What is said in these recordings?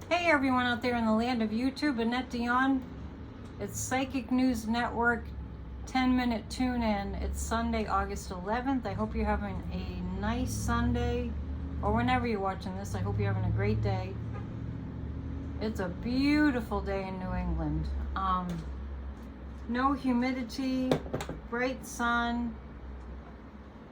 Hey everyone out there in the land of YouTube, Annette Dion. It's Psychic News Network 10-minute tune-in. It's Sunday, August 11th. I hope you're having a nice Sunday, or whenever you're watching this, I hope you're having a great day. It's a beautiful day in New England. No humidity, bright sun.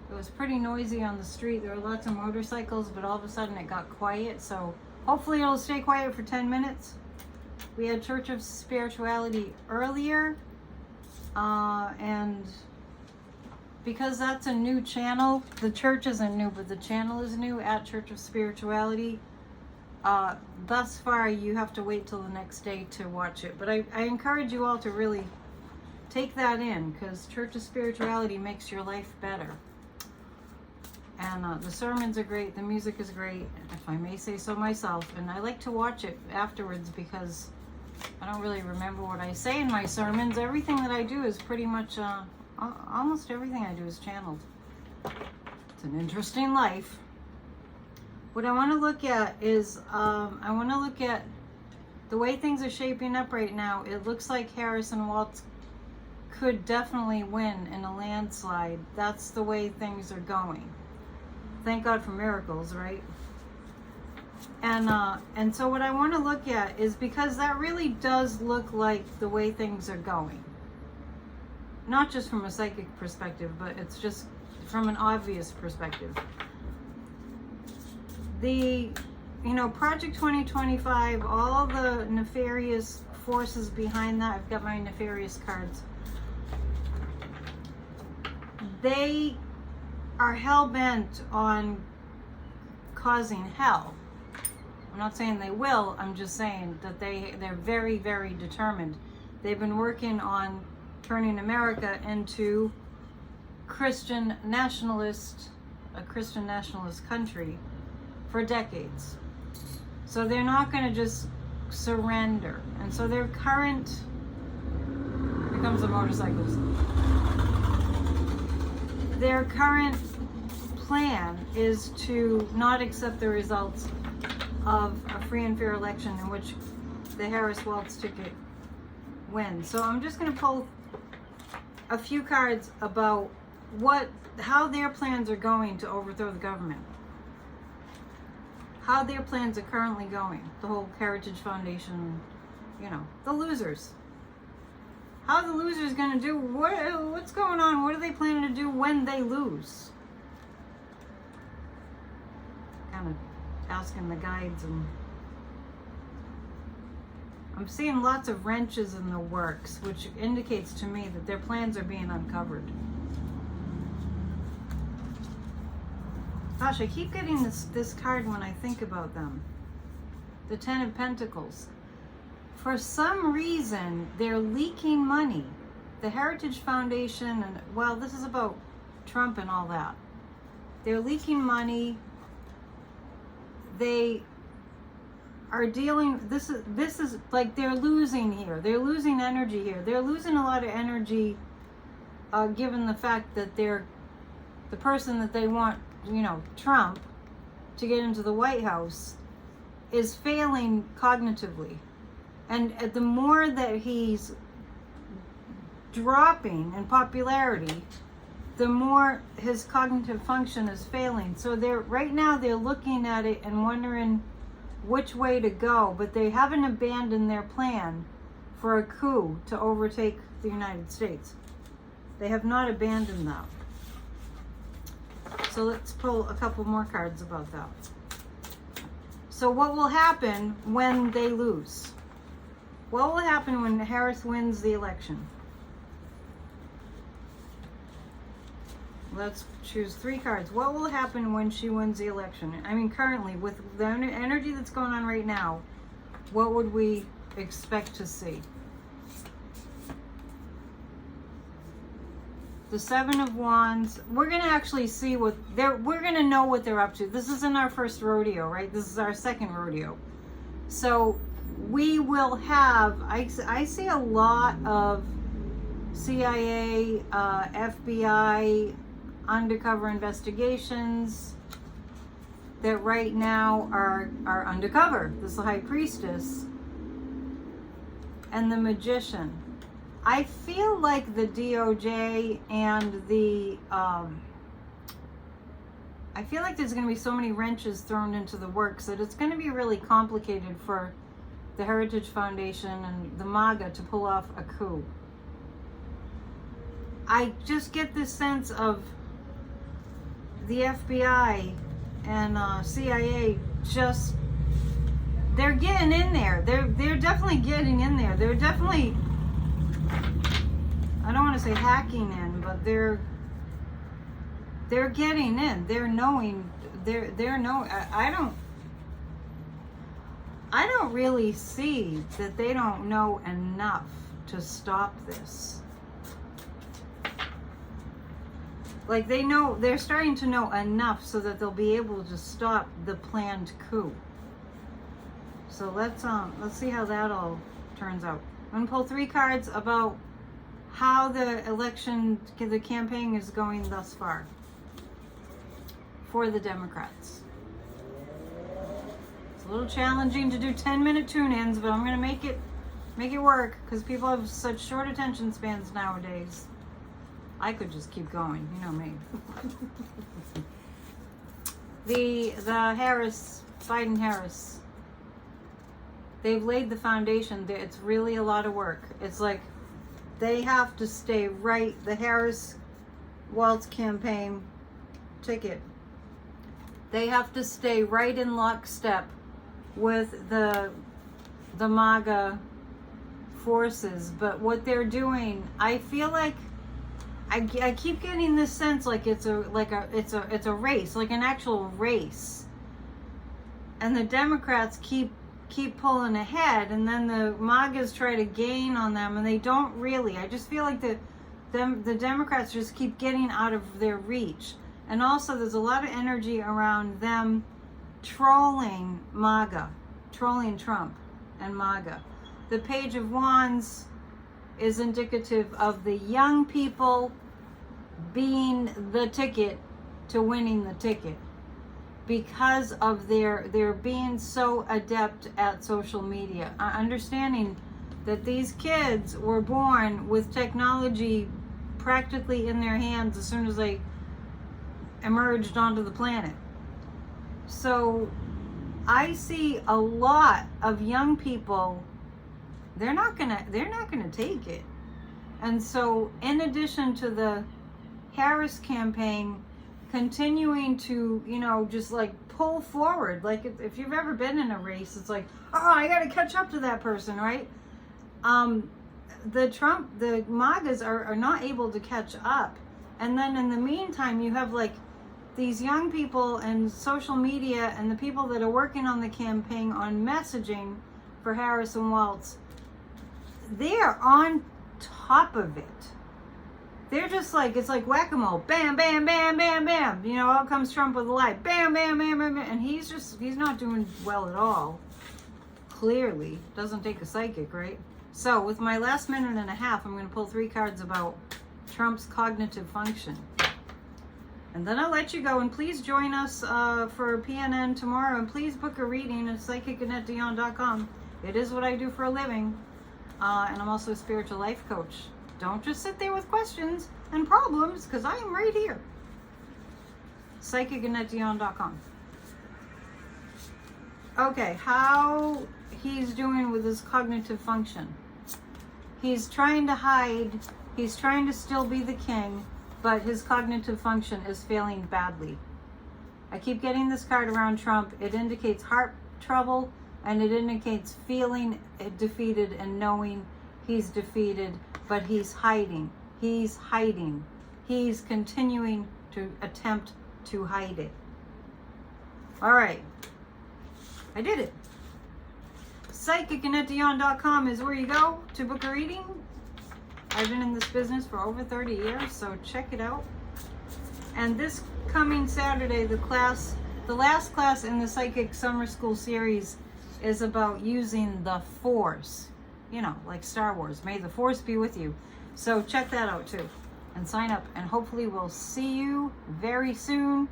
It was pretty noisy on the street. There were lots of motorcycles, but all of a sudden it got quiet, so hopefully it'll stay quiet for 10 minutes. We had Church of Spirituality earlier, and because that's a new channel, the church isn't new, but the channel is new at Church of Spirituality. Thus far, you have to wait till the next day to watch it. But I encourage you all to really take that in, because Church of Spirituality makes your life better. And the sermons are great, the music is great, if I may say so myself. And I like to watch it afterwards because I don't really remember what I say in my sermons. Everything that I do is pretty much, almost everything I do is channeled. It's an interesting life. What I want to look at is, I want to look at the way things are shaping up right now. It looks like Harris and Walz could definitely win in a landslide. That's the way things are going. Thank God for miracles, right? And so what I want to look at is, because that really does look like the way things are going. Not just from a psychic perspective, but it's just from an obvious perspective. Project 2025, all the nefarious forces behind that, I've got my nefarious cards. They are hell-bent on causing hell. I'm not saying they will, I'm just saying that they're very, very determined. They've been working on turning America into a Christian nationalist country for decades. So they're not going to just surrender. And so their current, here comes the motorcycles. Their current plan is to not accept the results of a free and fair election in which the Harris-Walz ticket wins. So I'm just going to pull a few cards about how their plans are going to overthrow the government. How their plans are currently going. The whole Heritage Foundation, the losers. How are the losers going to do? What's going on? What are they planning to do when they lose? Kind of asking the guides, and I'm seeing lots of wrenches in the works, which indicates to me that their plans are being uncovered. Gosh, I keep getting this card when I think about them. The Ten of Pentacles. For some reason, they're leaking money. The Heritage Foundation, and well, this is about Trump and all that. They're leaking money. They are dealing, this is like they're losing here. They're losing energy here. They're losing a lot of energy given the fact that the person that they want, Trump, to get into the White House is failing cognitively. And the more that he's dropping in popularity, the more his cognitive function is failing. So right now they're looking at it and wondering which way to go, but they haven't abandoned their plan for a coup to overtake the United States. They have not abandoned that. So let's pull a couple more cards about that. So what will happen when they lose? What will happen when Harris wins the election? Let's choose 3 cards. What will happen when she wins the election? I mean, currently, with the energy that's going on right now, what would we expect to see? The Seven of Wands. We're going to actually see we're going to know what they're up to. This isn't our first rodeo, right? This is our second rodeo. So we will have, I see a lot of CIA, FBI, undercover investigations, that right now are undercover. This is the High Priestess and the Magician. I feel like the DOJ and the I feel like there's going to be so many wrenches thrown into the works that it's going to be really complicated for the Heritage Foundation and the MAGA to pull off a coup. I just get this sense of the FBI and CIA just, they're getting in there. They're definitely getting in there. They're definitely, I don't want to say hacking in, but they're getting in. They're knowing. They're knowing. I don't really see that they don't know enough to stop this. Like they know, they're starting to know enough so that they'll be able to stop the planned coup. So let's see how that all turns out. I'm gonna pull 3 cards about how the election, the campaign is going thus far for the Democrats. It's a little challenging to do 10-minute tune-ins, but I'm gonna make it work because people have such short attention spans nowadays. I could just keep going, you know me. The Biden-Harris, they've laid the foundation. It's really a lot of work. It's like they have to stay right. The Harris-Walz campaign ticket. They have to stay right in lockstep with the MAGA forces. But what they're doing, I feel like I keep getting this sense like it's a race, like an actual race. And the Democrats keep pulling ahead, and then the MAGAs try to gain on them, and they don't really. I just feel like the Democrats just keep getting out of their reach. And also there's a lot of energy around them trolling MAGA, trolling Trump and MAGA. The Page of Wands is indicative of the young people being the ticket to winning the ticket because of their being so adept at social media, understanding that these kids were born with technology practically in their hands as soon as they emerged onto the planet. So I see a lot of young people, they're not gonna take it. And so in addition to the Harris campaign continuing to, just like pull forward, like if you've ever been in a race, it's like, oh, I gotta catch up to that person, right? The MAGAs are not able to catch up. And then in the meantime, you have like these young people and social media and the people that are working on the campaign on messaging for Harris and Walz. They are on top of it. They're just like, it's like whack-a-mole. Bam, bam, bam, bam, bam. Out comes Trump with a light. Bam, bam, bam, bam, bam. And he's not doing well at all. Clearly. Doesn't take a psychic, right? So with my last minute and a half, I'm going to pull 3 cards about Trump's cognitive function. And then I'll let you go. And please join us for PNN tomorrow. And please book a reading at psychic.dion.com. It is what I do for a living. And I'm also a spiritual life coach. Don't just sit there with questions and problems, because I am right here. Psychic.dion.com. Okay, how he's doing with his cognitive function. He's trying to hide. He's trying to still be the king, but his cognitive function is failing badly. I keep getting this card around Trump. It indicates heart trouble, and it indicates feeling defeated and knowing he's defeated, but he's hiding. He's hiding. He's continuing to attempt to hide it. All right. I did it. Psychic.dion.com is where you go to book a reading. I've been in this business for over 30 years, so check it out. And this coming Saturday, the last class in the Psychic Summer School series is about using the Force. Like Star Wars. May the Force be with you. So check that out too. And sign up. And hopefully we'll see you very soon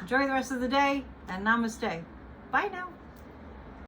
Enjoy the rest of the day, and namaste. Bye now.